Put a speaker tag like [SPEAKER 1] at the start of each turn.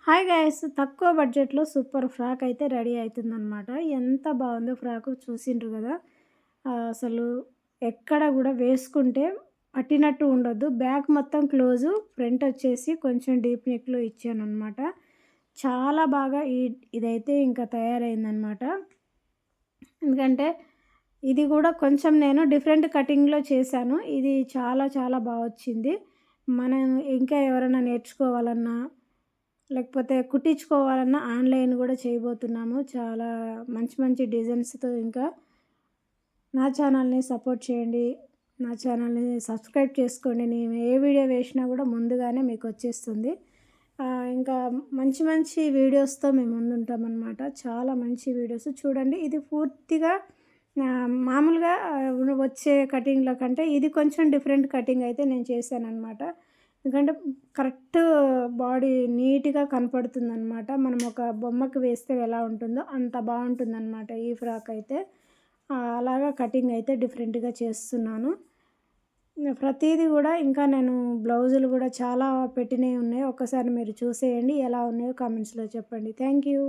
[SPEAKER 1] Hi guys, తక్కువ బడ్జెట్‌లో super frock అయితే రెడీ అయితుందనమాట. ఎంత బాగుందో ఫ్రాకు చూసిండ్రు గదా! అసలు ఎక్కడ గూడా వేసుకుంటే పట్టినట్టు ఉండొద్దు. బ్యాక్ మొత్తం క్లోజు, ఫ్రంట్ వచ్చేసి కొంచెం డీప్ నెక్‌లో ఇచ్చాననమాట. చాలా బాగా ఇదైతే ఇంకా తయారైందనమాట. ఎందుకంటే ఇది గూడా కొంచెం నేను డిఫరెంట్ కటింగ్‌లో చేశాను. ఇది చాలా చాలా వచ్చింది. మనం ఇంకా ఎవరైనా నేర్చుకోవాలన్నా లేకపోతే కుట్టించుకోవాలన్నా ఆన్‌లైన్ గూడా చేయబోతున్నాము. చాలా మంచి మంచి డిజైన్స్‌తో ఇంకా నా ఛానల్‌ని సపోర్ట్ చేయండి. నా ఛానల్‌ని సబ్స్క్రైబ్ చేసుకోండి. నేను ఏ వీడియో వేసినా గూడా ముందుగానే మీకొచ్చేస్తుంది. ఇంకా మంచి మంచి వీడియోస్‌తో మేము ముందుంటామనమాట. చాలా మంచి వీడియోస్ చూడండి. ఇది పూర్తిగా మామూలుగా వచ్చే కటింగ్‌ల కంటే ఇది కొంచెం డిఫరెంట్ కటింగ్ అయితే నేను చేశాననమాట. ఎందుకంటే కరెక్ట్ బాడీ నీట్‌గా కనపడుతుందనమాట. మనం ఒక బొమ్మకి వేస్తే ఎలా ఉంటుందో అంత బావుంటుందనమాట ఈ ఫ్రాక్ అయితే. అలాగా కటింగ్ అయితే డిఫరెంట్‌గా చేస్తున్నాను. ప్రతీది గూడా ఇంకా నేను బ్లౌజులు గూడా చాలా పెట్టినయి ఉన్నాయి. ఒక్కసారి మీరు చూసేయండి. ఎలా ఉన్నాయో కామెంట్స్‌లో చెప్పండి. Thank you.